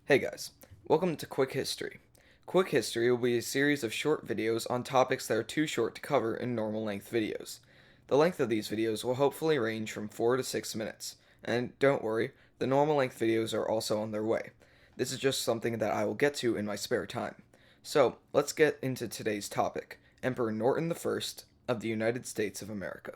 Hey guys, welcome to Quick History. Quick History will be a series of short videos on topics that are too short to cover in normal length videos. The length of these videos will hopefully range from 4 to 6 minutes, and don't worry, the normal length videos are also on their way. This is just something that I will get to in my spare time. So, let's get into today's topic, Emperor Norton I of the United States of America.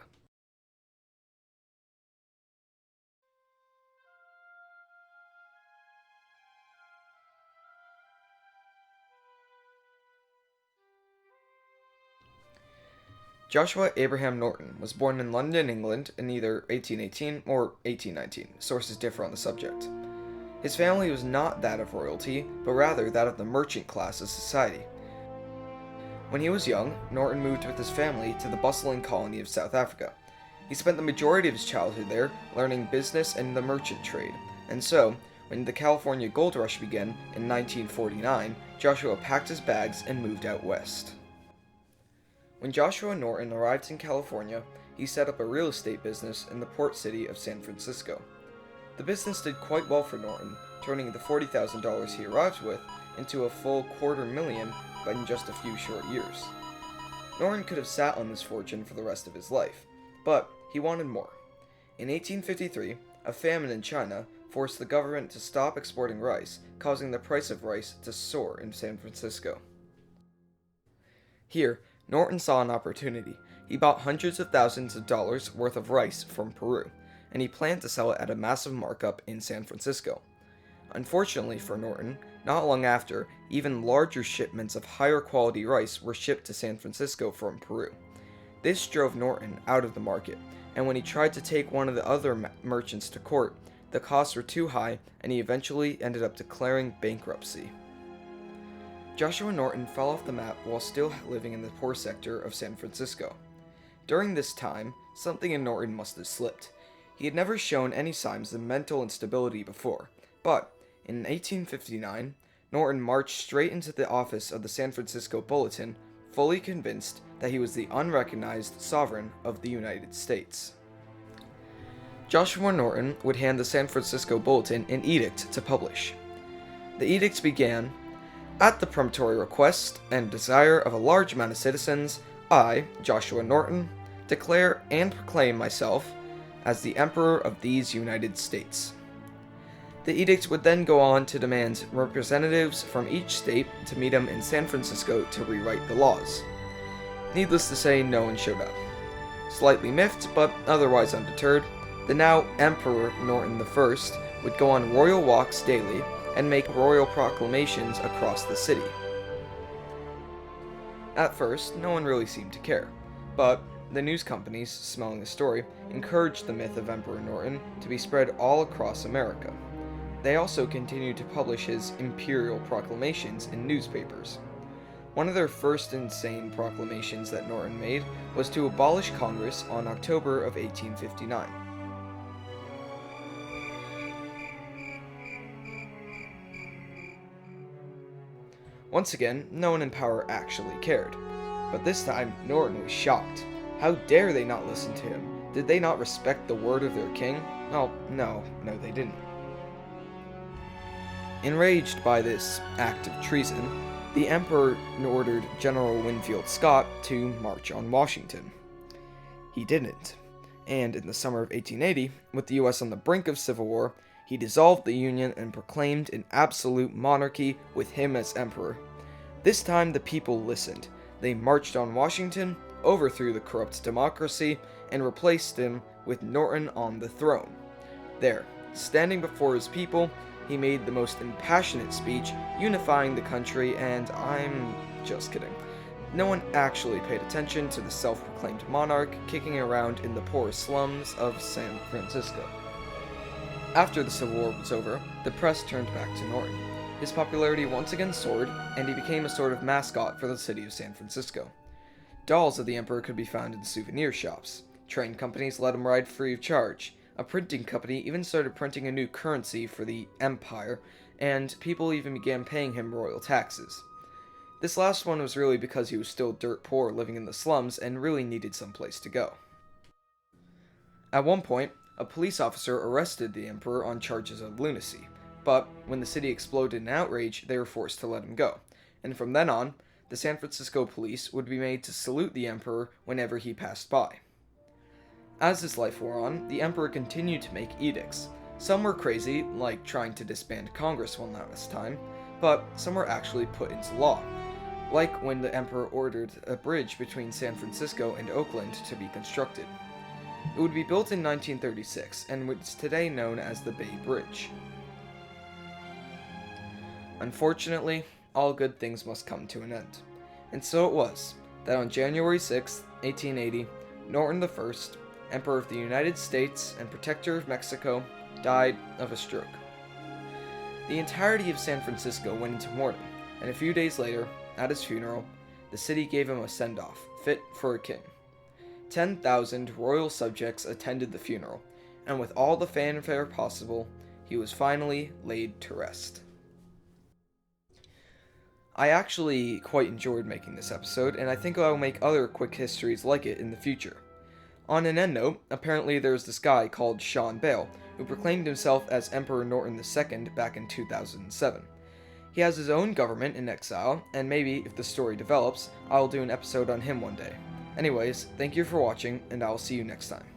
Joshua Abraham Norton was born in London, England in either 1818 or 1819. Sources differ on the subject. His family was not that of royalty, but rather that of the merchant class of society. When he was young, Norton moved with his family to the bustling colony of South Africa. He spent the majority of his childhood there learning business and the merchant trade, and so, when the California gold rush began in 1949, Joshua packed his bags and moved out west. When Joshua Norton arrived in California, he set up a real estate business in the port city of San Francisco. The business did quite well for Norton, turning the $40,000 he arrived with into a full $250,000 in just a few short years. Norton could have sat on this fortune for the rest of his life, but he wanted more. In 1853, a famine in China forced the government to stop exporting rice, causing the price of rice to soar in San Francisco. Here, Norton saw an opportunity. He bought hundreds of thousands of dollars worth of rice from Peru, and he planned to sell it at a massive markup in San Francisco. Unfortunately for Norton, not long after, even larger shipments of higher quality rice were shipped to San Francisco from Peru. This drove Norton out of the market, and when he tried to take one of the other merchants to court, the costs were too high and he eventually ended up declaring bankruptcy. Joshua Norton fell off the map while still living in the poor sector of San Francisco. During this time, something in Norton must have slipped. He had never shown any signs of mental instability before, but in 1859, Norton marched straight into the office of the San Francisco Bulletin, fully convinced that he was the unrecognized sovereign of the United States. Joshua Norton would hand the San Francisco Bulletin an edict to publish. The edict began, "At the peremptory request and desire of a large amount of citizens, I, Joshua Norton, declare and proclaim myself as the Emperor of these United States." The edict would then go on to demand representatives from each state to meet him in San Francisco to rewrite the laws. Needless to say, no one showed up. Slightly miffed, but otherwise undeterred, the now Emperor Norton I would go on royal walks daily and make royal proclamations across the city. At first, no one really seemed to care, but the news companies, smelling the story, encouraged the myth of Emperor Norton to be spread all across America. They also continued to publish his imperial proclamations in newspapers. One of their first insane proclamations that Norton made was to abolish Congress on October of 1859. Once again, no one in power actually cared. But this time, Norton was shocked. How dare they not listen to him? Did they not respect the word of their king? Oh, no, they didn't. Enraged by this act of treason, the emperor ordered General Winfield Scott to march on Washington. He didn't, and in the summer of 1880, with the US on the brink of civil war, he dissolved the Union and proclaimed an absolute monarchy with him as emperor. This time the people listened. They marched on Washington, overthrew the corrupt democracy, and replaced him with Norton on the throne. There, standing before his people, he made the most impassionate speech, unifying the country, and I'm just kidding. No one actually paid attention to the self-proclaimed monarch kicking around in the poor slums of San Francisco. After the Civil War was over, the press turned back to Norton. His popularity once again soared, and he became a sort of mascot for the city of San Francisco. Dolls of the emperor could be found in souvenir shops. Train companies let him ride free of charge. A printing company even started printing a new currency for the empire, and people even began paying him royal taxes. This last one was really because he was still dirt poor living in the slums and really needed some place to go. At one point, a police officer arrested the emperor on charges of lunacy, but when the city exploded in outrage, they were forced to let him go. And from then on, the San Francisco police would be made to salute the emperor whenever he passed by. As his life wore on, the emperor continued to make edicts. Some were crazy, like trying to disband Congress one last time, but some were actually put into law, like when the emperor ordered a bridge between San Francisco and Oakland to be constructed. It would be built in 1936, and is today known as the Bay Bridge. Unfortunately, all good things must come to an end. And so it was, that on January 6, 1880, Norton I, Emperor of the United States and Protector of Mexico, died of a stroke. The entirety of San Francisco went into mourning, and a few days later, at his funeral, the city gave him a send-off, fit for a king. 10,000 royal subjects attended the funeral, and with all the fanfare possible, he was finally laid to rest. I actually quite enjoyed making this episode, and I think I'll make other quick histories like it in the future. On an end note, apparently there's this guy called Sean Bale, who proclaimed himself as Emperor Norton II back in 2007. He has his own government in exile, and maybe, if the story develops, I'll do an episode on him one day. Anyways, thank you for watching, and I'll see you next time.